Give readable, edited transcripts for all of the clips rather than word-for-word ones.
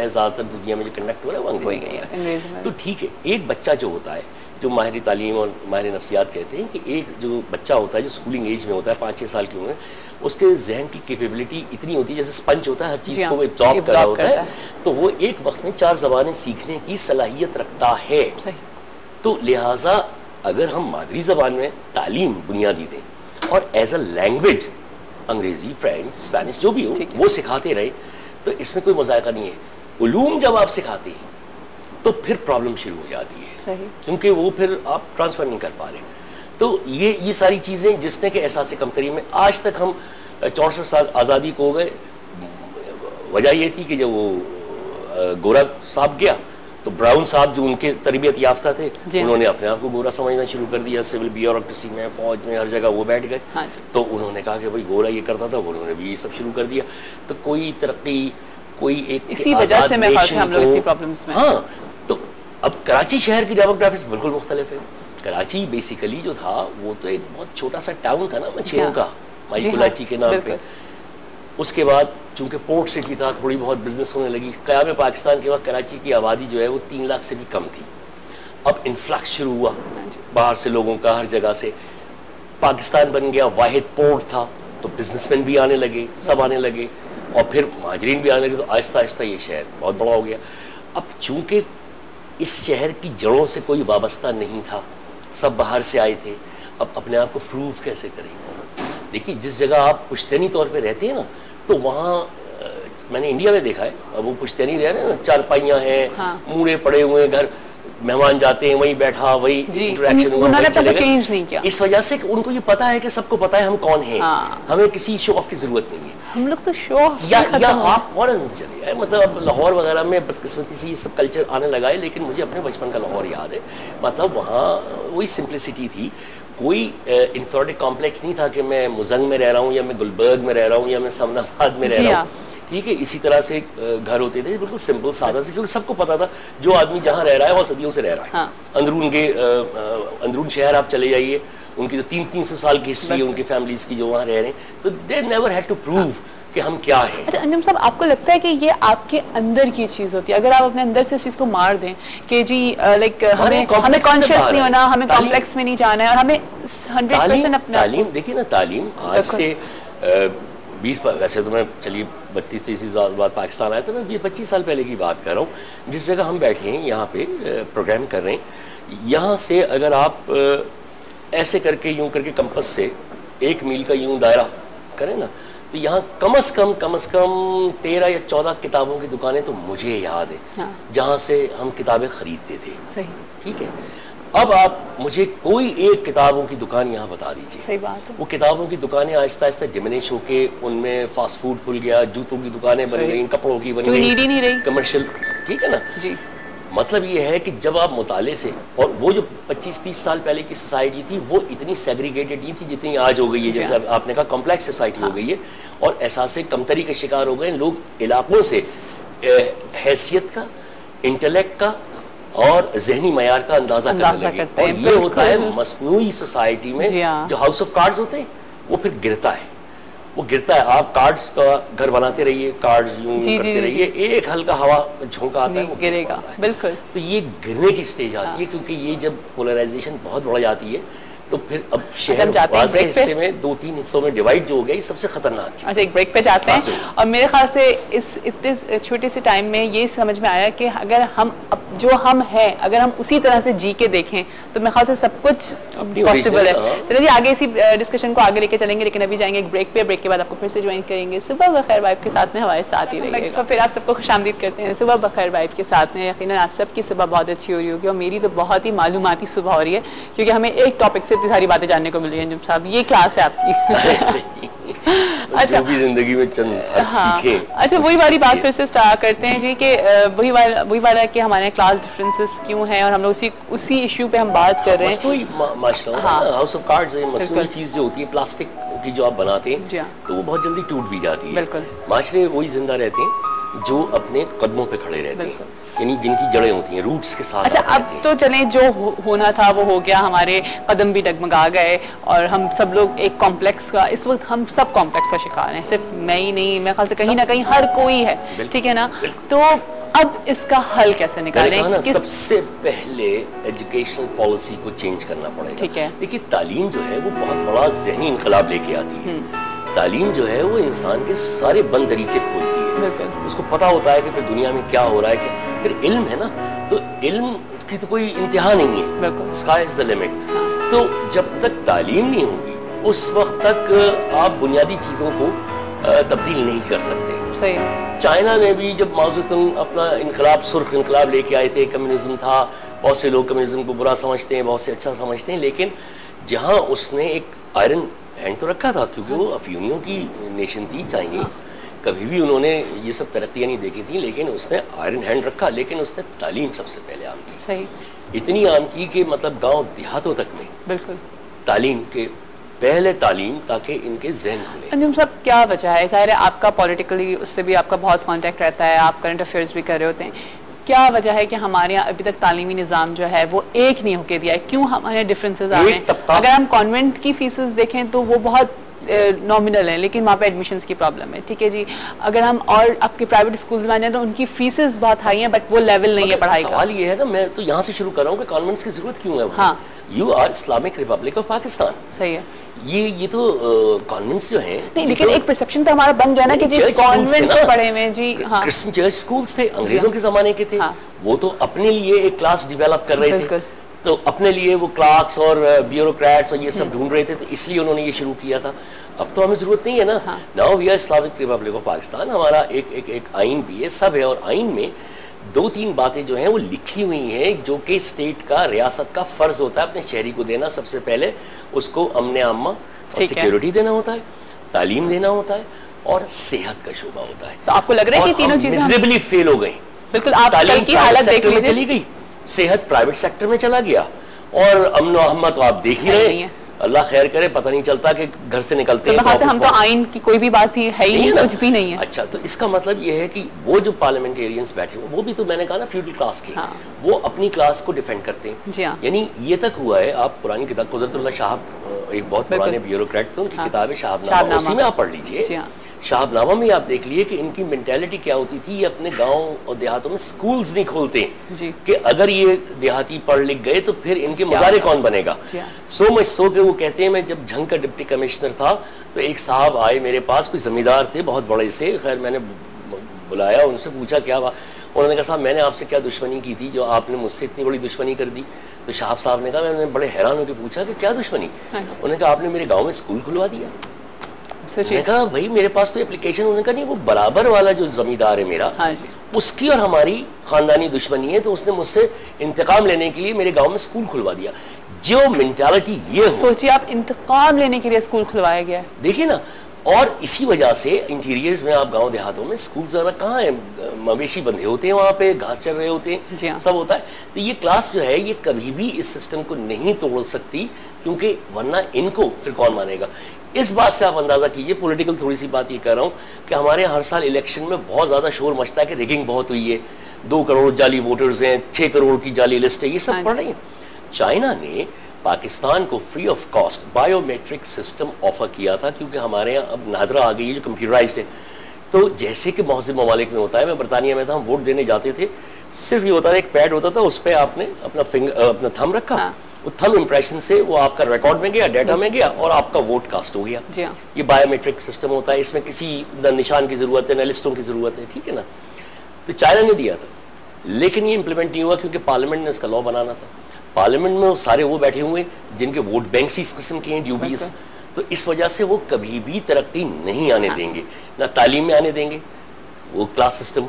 है ज़्यादातर दुनिया में जो कंडक्ट हो रहा है वो अंग्रेजी में। तो ठीक है, एक बच्चा जो होता है, जो माहिर तालीम और माहिर नफ्सियात कहते हैं कि एक जो बच्चा होता है जो स्कूलिंग एज में होता है 5-6 साल की उम्र, उसके जहन की कैपेबिलिटी इतनी होती है जैसे स्पंज होता है, हर चीज़ को एब्जॉर्ब कर रहा होता है, तो वो एक वक्त में 4 ज़बानें सीखने की सलाहियत रखता है। तो लिहाजा अगर हम मादरी ज़बान में तालीम बुनियादी दें और एज अ लैंग्वेज अंग्रेज़ी, फ्रेंच, स्पेनिश जो भी हो वो सिखाते रहे, तो इसमें कोई मज़ायका नहीं है। उलूम जब आप सिखाते हैं तो फिर प्रॉब्लम शुरू हो जाती है, क्योंकि वो फिर आप ट्रांसफ़र नहीं कर पा रहे। तो ये सारी चीज़ें जिसने के एहसास कमतरी में आज तक हम 64 साल आज़ादी को हो गए, वजह ये थी कि जब वो गोरा साहब गया तो ब्राउन साहब जो उनके तरबियत याफ्ता थे उन्होंने अपने आप को गोरा समझना शुरू कर दिया, सिविल ब्यूरोक्रेसी में, फौज में, हर जगह वो बैठ गए। तो उन्होंने कहा कि भाई गोरा ये करता था, उन्होंने भी ये सब शुरू कर दिया। तो कोई तरक्की, कोई एक इसी वजह से मैं हम लोग इतनी प्रॉब्लम्स में। हाँ, तो अब कराची शहर की डेमोग्राफिक्स बिल्कुल मुख्तलिफ है। कराची बेसिकली जो था वो तो एक बहुत छोटा सा टाउन था ना, मछलियों का, माई कुलाची के नाम पे। उसके बाद चूंकि पोर्ट सिटी था, थोड़ी बहुत बिजनेस होने लगी। क़याम पाकिस्तान के वक्त कराची की आबादी जो है वो 3 लाख से भी कम थी। अब इन्फ्लक्स शुरू हुआ बाहर से लोगों का, हर जगह से। पाकिस्तान बन गया, वाहिद पोर्ट था, तो बिजनेसमैन भी आने लगे, सब आने लगे, और फिर महाजरीन भी आने लगे। तो आहिस्ता आहिस्ता ये शहर बहुत बड़ा हो गया। अब चूंकि इस शहर की जड़ों से कोई वाबस्ता नहीं था, सब बाहर से आए थे, अब अपने आप को प्रूव कैसे करें? देखिए, जिस जगह आप पुश्तैनी तौर पे रहते हैं ना, तो वहाँ मैंने इंडिया में देखा है, अब वो पुश्तैनी रह रहे हैं ना, चारपाइयाँ हैं, मूड़े पड़े हुए हैं, घर मेहमान जाते हैं, वहीं बैठा, वही इंटरेक्शन हुआ, चेंज नहीं किया। इस वजह से उनको ये पता है कि सबको पता है हम कौन हैं, हमें किसी शो ऑफ की जरूरत नहीं है। हम लोग तो शो या आप और चले जाए, मतलब लाहौर वगैरह में बदकिस्मती से ये सब कल्चर आने लगा है, लेकिन मुझे अपने बचपन का लाहौर याद है। मतलब वहाँ वही सिंप्लिसिटी थी, कोई इंफीरियरिटी कॉम्प्लेक्स नहीं था कि मैं मुजंग में रह रहा हूँ, या मैं गुलबर्ग में रह रहा हूँ, या मैं समनाबाद में रह रहा हूँ। ठीक है, इसी तरह से घर होते थे, बिल्कुल सिंपल सादा से, क्योंकि सबको पता था जो आदमी जहाँ रह रहा है वो सदियों से रह रहा है। अंदरून शहर आप चले जाइए, उनकी जो 300 साल की हिस्ट्री है उनकी फैमिलीज की जो वहाँ रह रहे हैं, तो they never had to prove कि हम क्या है। अच्छा अंजुम साहब, आपको लगता है कि ये आपके अंदर की चीज होती है? अगर आप अपने अंदर से इस चीज को मार दें कि जी लाइक हमें कॉन्शियस नहीं होना, हमें कॉम्प्लेक्स में नहीं जाना है, और हमें 100% अपना तालीम, देखिए ना, तालीम आज से 20, वैसे तो मैं चलिए 32-33 साल बाद पाकिस्तान आया, तो मैं 20-25 साल पहले की बात कर रहा हूँ। जिस जगह हम बैठे हैं यहाँ पे प्रोग्राम कर रहे हैं, यहाँ से अगर आप ऐसे करके यूं करके कंपस से 1 मील का यूं दायरा करें ना, तो यहाँ कम से कम 13 या 14 किताबों की दुकानें तो मुझे याद है, जहाँ से हम किताबें खरीदते थे। सही, ठीक है। अब आप मुझे कोई एक किताबों की दुकान यहाँ बता दीजिए। सही बात है। वो किताबों की दुकानें आहिस्ता आहिस्ता डिमिनिश होके उनमें फास्ट फूड खुल गया, जूतों की दुकानें बन गई, कपड़ों की बन गई, कमर्शियल, ठीक है ना जी। मतलब ये है कि जब आप मुताले से, और वो जो 25-30 साल पहले की सोसाइटी थी वो इतनी सेग्रीगेटेड नहीं थी जितनी आज हो गई है, जैसे आपने कहा कॉम्प्लेक्स सोसाइटी हो गई है, और एहसास कमतरी का शिकार हो गए लोग। इलाकों से हैसियत का, इंटेलेक्ट का और जहनी मयार का अंदाजा करने लगे, और ये होता है मसनूई सोसाइटी में जो हाउस ऑफ कार्ड्स होते हैं वो फिर गिरता है, वो गिरता है। आप कार्ड्स का घर बनाते रहिए, कार्ड्स यूं करते रहिए, एक हल्का हवा झोंका आता है वो गिरेगा, बिल्कुल। तो ये गिरने की स्टेज आती है, क्योंकि ये जब पोलराइजेशन बहुत बढ़ जाती है तो फिर अब शहर वाज़े हिस्से में 2-3 हिस्सों में डिवाइड जो हो गया, ये सबसे खतरनाक चीज़। अच्छा, एक ब्रेक पे जाते हैं, और मेरे ख्याल से इस इतने छोटे से टाइम में ये समझ में आया कि अगर हम जो हम हैं अगर हम उसी तरह से जी के देखें तो मेरे ख्याल से सब कुछ पॉसिबल है। चलिए जी, आगे इसी डिस्कशन को आगे लेके चलेंगे, लेकिन अभी जाएंगे एक ब्रेक पे। ब्रेक के बाद आपको फिर से ज्वाइन करेंगे सुबह बखैर वाइब के साथ में, हमारे साथ ही रहिएगा। तो फिर आप सबको खुशामदीद करते हैं सुबह बखैर वाइब के साथ में। यकीनन आप सबकी सुबह बहुत अच्छी हो रही होगी, और मेरी तो बहुत ही मालूमाती सुबह हो रही है, क्योंकि हमें एक टॉपिक से इतनी सारी बातें जानने को मिल रही है। अंजुम साहब, ये क्लास है आपकी। अच्छा, जो भी जिंदगी में चंद सीखे। अच्छा, वही वाली बात फिर से स्टार्ट करते हैं जी कि वही वाला कि हमारे क्लास डिफरेंसेस क्यों हैं, और हम लोग उसी इशू पे हम बात कर रहे हैं। माशाल्लाह, हाउस ऑफ कार्ड्स है, मसनूई चीज जो होती है प्लास्टिक की जो आप बनाते हैं, तो वो बहुत जल्दी टूट भी जाती है। माशरे वही जिंदा रहते हैं जो अपने कदमों पे खड़े रहते हैं, यानी जिनकी जड़ें होती हैं, रूट्स के साथ। अच्छा, अब तो चले, जो होना था वो हो गया, हमारे कदम भी डगमगा गए, और हम सब लोग एक कॉम्प्लेक्स का, इस वक्त हम सब कॉम्प्लेक्स का शिकार हैं, सिर्फ मैं ही नहीं, मेरे ख्याल से कहीं ना कहीं हर कोई है, ठीक है ना। तो अब इसका हल कैसे निकालें? सबसे पहले एजुकेशनल पॉलिसी को चेंज करना पड़ेगा। ठीक है। देखिए तालीम जो है वो बहुत बड़ा ज़हनी इनकलाब लेके आती है। तालीम जो है वो इंसान के सारे बंद दरीचे खोलती है। उसको पता होता है कि फिर दुनिया में क्या हो रहा है, कि फिर इल्म है ना, तो इल्म की तो कोई इंतहा नहीं है, स्काई इज द लिमिट। तो जब तक तालीम नहीं होगी उस वक्त तक आप बुनियादी चीज़ों को तब्दील नहीं कर सकते। सही। चाइना में भी जब माओ ज़ेडुंग अपना इनकलाब, सुर्ख इनकलाब लेके आए थे, कम्युनिज्म था, बहुत से लोग कम्युनिज्म को बुरा समझते हैं, बहुत से अच्छा समझते हैं, लेकिन जहाँ उसने एक आयरन हैंड तो रखा था, क्योंकि वो अफीनियों की नेशन थी चाइनीज, कभी भी उन्होंने ये सब तरक्कियाँ नहीं देखी थी, लेकिन उसने आयरन हैंड रखा, लेकिन उसने तालीम सबसे पहले आम की। सही। इतनी आम की कि मतलब गांव देहातों तक में बिल्कुल तालीम के पहले तालीम, ताकि इनके जहन खुले। अंजुम साहब क्या वजह है? ज़ाहिर है आपका पॉलिटिकली उससे भी आपका बहुत कांटेक्ट रहता है, आप करंट अफेयर्स भी कर रहे होते हैं, क्या वजह है कि हमारे यहाँ अभी तक तालीमी निज़ाम जो है वो एक नहीं होके दिया है? क्यों हमारे डिफरेंसेस आ रहे हैं? अगर हम कॉन्वेंट की फीसेस देखें तो वो बहुत नॉमिनल है, लेकिन वहाँ पे एडमिशन्स की प्रॉब्लम है। ठीक है जी। अगर हम और आपके प्राइवेट स्कूल्स में आए तो उनकी फीसेस बहुत हाई हैं, बट वो लेवल नहीं है पढ़ाई का। सवाल ये है ना, मैं तो यहाँ से शुरू कर रहा हूँ कि कॉन्वेंट्स की जरूरत क्यों है? हाँ, you are Islamic Republic of Pakistan. सही है। ये तो कॉन्वेंट्स जो हैं नहीं, लेकिन एक परसेप्शन तो हमारा बन गया ना कि जी कॉन्वेंट्स से पढ़े हुए जी। हाँ, क्रिश्चियन चर्च स्कूल्स थे, अंग्रेजों के जमाने के थे। वो तो अपने लिए एक क्लास डेवलप कर रहे थे, तो अपने लिए वो क्लार्क्स और ब्यूरोक्रेट्स और ये सब ढूंढ रहे थे, तो इसलिए उन्होंने ये शुरू किया था। अब तो हमें जरूरत नहीं है ना। Now we are Islamic Republic of Pakistan, हमारा एक आइन भी है, सब है, और आइन में 2-3 बातें जो हैं वो लिखी हुई हैं जो कि स्टेट का, रियासत का फर्ज होता है अपने शहरी को देना। सबसे पहले उसको अमन आमा और सिक्योरिटी देना होता है, तालीम देना होता है, और सेहत का शोबा होता है। तो आपको लग रहा है कि तीनों चीजें मिजरेबली फेल हो गई। बिल्कुल, आप तालीम की हालत देख लीजिए, चली गई, सेहत प्राइवेट सेक्टर में चला गया, और अमन अहमद तो आप देख ही रहे हैं, अल्लाह खैर करे, पता नहीं चलता कि घर से निकलते हैं। तो हम तो आइन की कोई भी बात ही है ही नहीं, कुछ भी नहीं है। अच्छा, तो इसका मतलब ये है कि वो जो पार्लियामेंटेरियंस बैठे वो भी तो मैंने कहा ना फ्यूडल क्लास के, वो अपनी क्लास को डिफेंड करते हैं। यानी ये तक हुआ है, आप पुरानी किताब कुदरतुल्लाह शाहब एक बहुत पुराने ब्यूरोक्रेट थे, उनकी किताब है शाहबनामा, उसी में आप पढ़ लीजिए। शाहबनामा में आप देख लिए कि इनकी मेंटालिटी क्या होती थी। ये अपने गांव और देहातों में स्कूल्स नहीं खोलते कि अगर ये देहाती पढ़ लिख गए तो फिर इनके मज़ारे कौन बनेगा। सो मच सो कि वो कहते हैं, मैं जब झंग का डिप्टी कमिश्नर था तो एक साहब आए मेरे पास, कोई जमींदार थे बहुत बड़े से, खैर मैंने बुलाया, उनसे पूछा क्या बात। उन्होंने कहा साहब मैंने आपसे क्या दुश्मनी की थी जो आपने मुझसे इतनी बड़ी दुश्मनी कर दी। तो साहब ने कहा, मैंने बड़े हैरान होकर पूछा कि क्या दुश्मनी। उन्होंने कहा आपने मेरे गाँव में स्कूल खुलवा दिया। मैंने कहा भाई मेरे पास तो एप्लीकेशन। उन्होंने कहा नहीं, वो बराबर वाला जो जमींदार है मेरा, उसकी और हमारी खानदानी दुश्मनी है, तो उसने मुझसे इंतकाम लेने के लिए मेरे गांव में स्कूल खुलवा दिया। जो मेंटालिटी ये हो, सोचिए आप, इंतकाम लेने के लिए स्कूल खुलवाया गया है, देखिए ना। और इसी वजह से इंटीरियर्स में आप गांव देहातों में स्कूल ज़्यादा कहाँ है, मवेशी बंधे होते हैं वहाँ पे, घास चर रहे होते हैं, सब होता है। तो ये क्लास जो है ये कभी भी इस सिस्टम को नहीं तोड़ सकती, क्योंकि वरना इनको फिर कौन मानेगा। इस बात से आप अंदाजा कीजिए, पॉलिटिकल थोड़ी सी बात ये कर रहा हूँ कि हमारे हर साल इलेक्शन में बहुत ज़्यादा शोर मचता है कि रिगिंग बहुत हुई है, 2 करोड़ जाली वोटर्स हैं, 6 करोड़ की जाली लिस्ट है, ये सब पढ़ रहे हैं। चाइना ने पाकिस्तान को free of cost biometric system offer किया था, क्योंकि हमारे यहाँ अब नादरा आ गई है जो कंप्यूटराइज्ड है। तो जैसे कि बहुत से ममालिक में होता है, मैं बरतानिया में था, हम वोट देने जाते थे, सिर्फ ये होता था एक पैड होता था, उस पर आपने अपना थंब रखा, वो थंब इम्प्रेशन से वो आपका रिकॉर्ड में गया, डाटा में गया, और आपका वोट कास्ट हो गया। ये बायोमेट्रिक सिस्टम होता है, इसमें किसी न निशान की जरूरत है न लिस्टों की जरूरत है, ठीक है ना। तो चाइना ने दिया था, लेकिन ये इंप्लीमेंट नहीं हुआ क्योंकि पार्लियामेंट ने इसका लॉ बनाना था। पार्लियामेंट में वो सारे वो बैठे हुए जिनके वोट बैंक इस किस्म के हैं, ड्यूबीज, तो इस वजह से वो कभी भी तरक्की नहीं आने देंगे, ना तालीम में आने देंगे। वो क्लास सिस्टम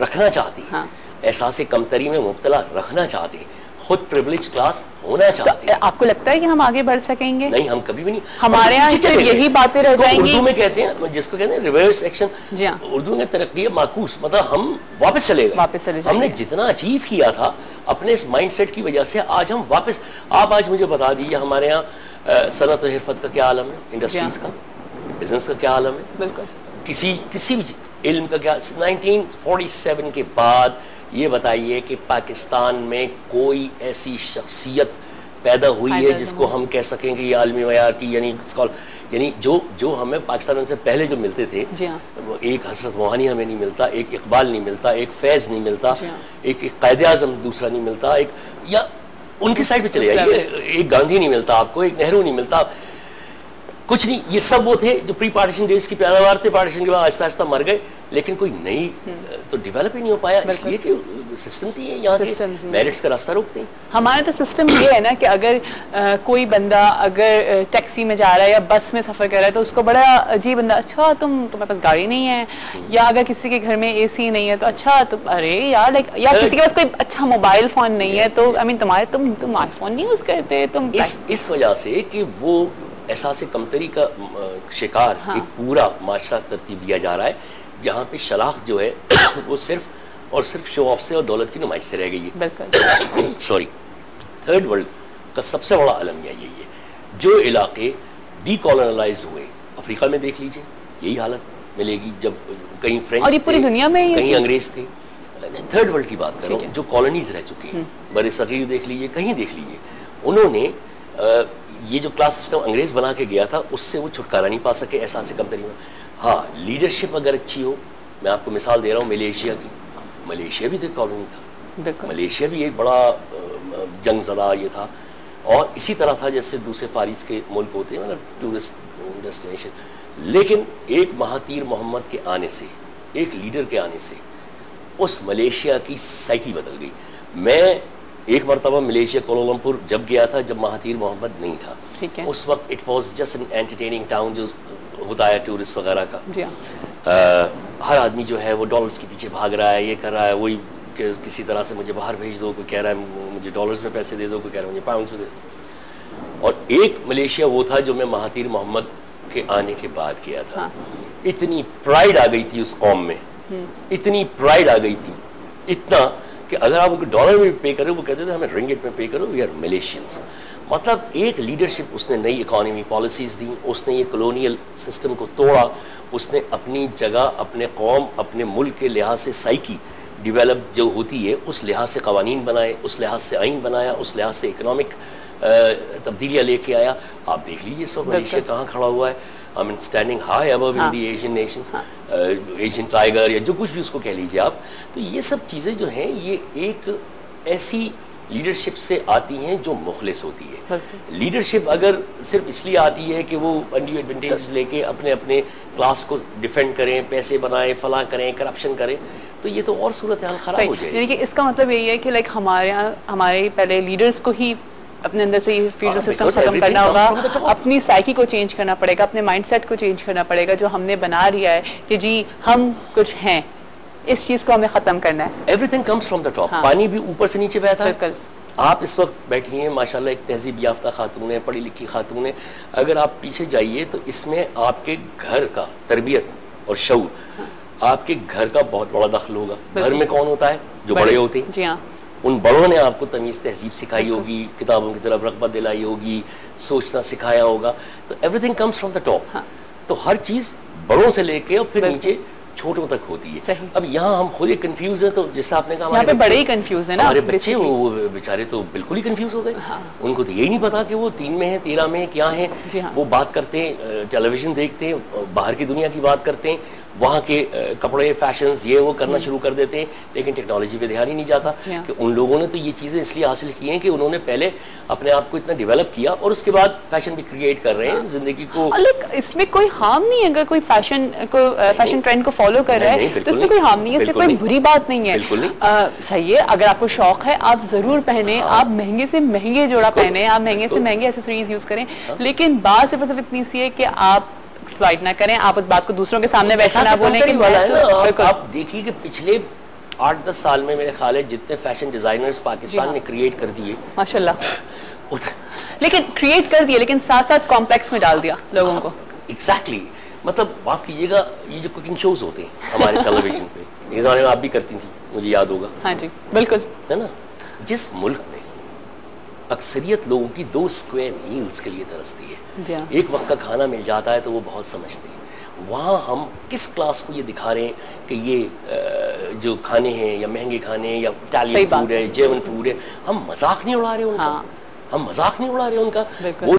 रखना चाहती है, एहसास कमतरी में मुब्तला रखना चाहते हैं, खुद प्रिविलेज क्लास होना चाहते हैं। आपको लगता है कि हम आगे बढ़ सकेंगे? नहीं, हम कभी भी नहीं। हमारे यहाँ यही बातें रह जाएंगी। उर्दू में कहते हैं, जिसको कहते हैं रिवर्स एक्शन, उर्दू में तरक्की माकूस, मतलब हम वापस चले गए। हमने जितना अचीव किया था अपने इस माइंडसेट की वजह से, आज हम वापस। आप आज मुझे बता दीजिए हमारे यहाँ सनत और हिरफत का क्या आलम है, इंडस्ट्रीज का, बिजनेस का क्या आलम है? बिल्कुल। किसी भी इल्म का क्या। 1947 के बाद ये बताइए कि पाकिस्तान में कोई ऐसी शख्सियत पैदा हुई है जिसको हम कह सकें कि ये आलमी मयार की, यानी यानी जो हमें पाकिस्तान से पहले जो मिलते थे, वो एक हसरत मोहानी हमें नहीं मिलता, एक इकबाल नहीं मिलता, एक फैज़ नहीं मिलता, एक कायदे आज़म दूसरा नहीं मिलता, एक या उनकी साइड पे चले जाइए, एक गांधी नहीं मिलता आपको, एक नेहरू नहीं मिलता, कुछ नहीं। ये सब वो थे जो प्री पार्टीशन डेज की पैदावार थे, पार्टीशन के बाद आहिस्ता आहिस्ता मर गए, लेकिन कोई नई तो डेवलप ही नहीं हो पाया, इसलिए कि सिस्टम्स ही यहाँ के मेरिट्स का रास्ता रोकते हैं। हमारा तो सिस्टम ये है ना कि अगर कोई बंदा अगर टैक्सी में जा रहा है या बस में सफ़र कर रहा है तो उसको बड़ा अजीब बंदा, अच्छा तुम्हारे पास गाड़ी नहीं है, या अगर किसी के घर में AC नहीं है तो अच्छा तुम, अरे यार लाइक, या किसी के पास कोई अच्छा मोबाइल फ़ोन नहीं है तो आई मीन तुम आईफोन नहीं यूज़ करते, तुम इस वजह से कि वो एहसास कमतरी का शिकार एक पूरा माशरा तरतीब दिया जा रहा है, जहाँ पे शनाख्त जो है वो सिर्फ और सिर्फ शो ऑफ से और दौलत की नुमाइश से रह गई है। सॉरी, थर्ड वर्ल्ड का सबसे बड़ा अलमिया यही है। जो इलाके डीकॉलोनाइज हुए, अफ्रीका में देख लीजिए यही हालत मिलेगी, जब कहीं फ्रेंच और ये पूरी दुनिया में कहीं अंग्रेज थे। थर्ड वर्ल्ड की बात कर रहा हूँ, जो कॉलोनीज रह चुके हैं, बड़े सगीर देख लीजिए, कहीं देख लीजिए, उन्होंने ये जो क्लास सिस्टम अंग्रेज बना के गया था उससे वो छुटकारा नहीं पा सके एहसास कमतरी में। हाँ, लीडरशिप अगर अच्छी हो, मैं आपको मिसाल दे रहा हूँ मलेशिया की, मलेशिया भी तो कॉलोनी था, मलेशिया भी एक बड़ा जंगज़दा ये था, और इसी तरह था जैसे दूसरे फारिस के मुल्क होते हैं, मतलब टूरिस्ट डेस्टिनेशन। लेकिन एक महातीर मोहम्मद के आने से, एक लीडर के आने से उस मलेशिया की साइकी बदल गई। मैं एक मरतबा मलेशिया कोलालमपुर जब गया था, जब महातीर मोहम्मद नहीं था, ठीक है, उस वक्त it was just an entertaining town जो होता है टूरिस्ट वगैरह का। हर आदमी जो है वो डॉलर्स के पीछे भाग रहा है, ये कर रहा है, वही किसी तरह से मुझे बाहर भेज दो, कोई कह रहा है मुझे डॉलर्स में पैसे दे दो, कोई कह रहा है मुझे पाउंड्स में दे दो। और एक मलेशिया वो था जो मैं महातीर मोहम्मद के आने के बाद किया था। हाँ। इतनी प्राइड आ गई थी उस कौम में, इतनी प्राइड आ गई थी, इतना कि अगर आप उनको डॉलर में पे करो, वो कहते थे हमें रिंगिट में पे करो, वी आर मलेशियंस। मतलब एक लीडरशिप, उसने नई इकोनॉमी पॉलिसीज़ दी, उसने ये कॉलोनियल सिस्टम को तोड़ा, उसने अपनी जगह, अपने कौम, अपने मुल्क के लिहाज से साइकी डेवलप जो होती है उस लिहाज से कवानीन बनाए, उस लिहाज से आइन बनाया, उस लिहाज से इकनॉमिक तब्दीलियाँ लेके आया। आप देख लीजिए सब मलेशिया कहाँ खड़ा हुआ है, I mean standing high above in the Asian Nations, Asian tiger या जो कुछ भी उसको कह लीजिए आप। तो ये सब चीज़ें जो हैं ये एक ऐसी लीडरशिप से आती हैं जो मुखलिस होती है। लीडरशिप अगर सिर्फ इसलिए आती है कि वो अनड्यू एडवांटेज लेके अपने अपने क्लास को डिफेंड करें, पैसे बनाएं, फला करें, करप्शन करें, तो ये तो और सूरत हाल ख़राब हो जाएगी। यानी कि इसका मतलब यही है कि लाइक हमारे पहले लीडर्स को ही अपने अंदर से ये फ्यूचर सिस्टम खत्म करना होगा, अपनी साइकी को चेंज करना पड़ेगा, अपने माइंडसेट को चेंज करना पड़ेगा, जो हमने बना लिया है कि जी हम कुछ हैं, इस चीज़ को हमें ख़त्म करना है। Everything comes from the top. पानी भी ऊपर से नीचे बहता है। आप इस वक्त बैठी हैं माशाल्लाह, एक तहजीब याफ्ता खातून है, पढ़ी लिखी खातून है, अगर आप पीछे जाइए तो इसमें आपके घर का तरबियत और शऊर, आपके घर का बहुत बड़ा दखल होगा। घर में कौन होता है? जो बड़े होते हैं। जी हाँ, उन बड़ों ने आपको तमीज़ तहजीब सिखाई होगी, किताबों की तरफ रग़बत दिलाई होगी, सोचना सिखाया होगा। तो everything comes from the top. तो हर चीज़ बड़ों से लेके और फिर नीचे छोटों तक होती है। अब यहाँ हम खुद ही कंफ्यूज हैं, तो जैसा आपने कहा हमारे बड़े ही कंफ्यूज हैं ना, हमारे बच्चे वो बेचारे तो बिल्कुल ही कंफ्यूज हो गए। उनको तो यही नहीं पता कि वो 3 में है, 13 में है, क्या है। वो बात करते हैं, टेलीविजन देखते हैं, बाहर की दुनिया की बात करते हैं, वहाँ के कपड़े फैशंस ये वो करना शुरू कर देते हैं, लेकिन टेक्नोलॉजी पे ध्यान ही नहीं जाता कि उन लोगों ने तो ये चीज़ें इसलिए हासिल की हैं कि उन्होंने पहले अपने आप को इतना डेवलप किया और उसके बाद फैशन भी क्रिएट कर रहे हैं जिंदगी को। इसमें कोई हार्म नहीं है अगर कोई फैशन ट्रेंड को फॉलो कर रहा है, तो इसमें कोई हार्म नहीं है, इसमें कोई बुरी बात नहीं है। सही है, अगर आपको शौक है आप जरूर पहने, आप महंगे से महंगे जोड़ा पहने, आप महंगे से महंगे एक्सेसरीज यूज करें, लेकिन बात सिर्फ इतनी सी है कि आप एक्सप्लॉइट ना करें, आप उस बात को दूसरों के सामने वैसा ना बोलें कि आप देखिए कि पिछले 8-10 साल में मेरे ख्याल है जितने फैशन डिजाइनर्स पाकिस्तान ने क्रिएट कर दिए माशाल्लाह, लेकिन क्रिएट कर दिए लेकिन साथ साथ कॉम्प्लेक्स में डाल दिया लोगों को। एग्जैक्टली, मतलब माफ कीजिएगा, ये जो कुकिंग शोज होते हैं हमारे टेलीविजन पे, इस ज़माने में आप भी करती थी, मुझे याद होगा। हाँ जी बिल्कुल, है ना। जिस मुल्क में अक्सरियत लोगों की 2 स्क्वायर मील्स के लिए तरसती है, एक वक्त का खाना मिल जाता है तो वो बहुत समझते हैं। वहाँ हम किस क्लास को ये दिखा रहे हैं कि ये जो खाने हैं या महंगे खाने हैं या इटालियन फूड है, जर्मन फूड है, हम मजाक नहीं उड़ा रहे उनका, हम मजाक नहीं उड़ा रहे उनका।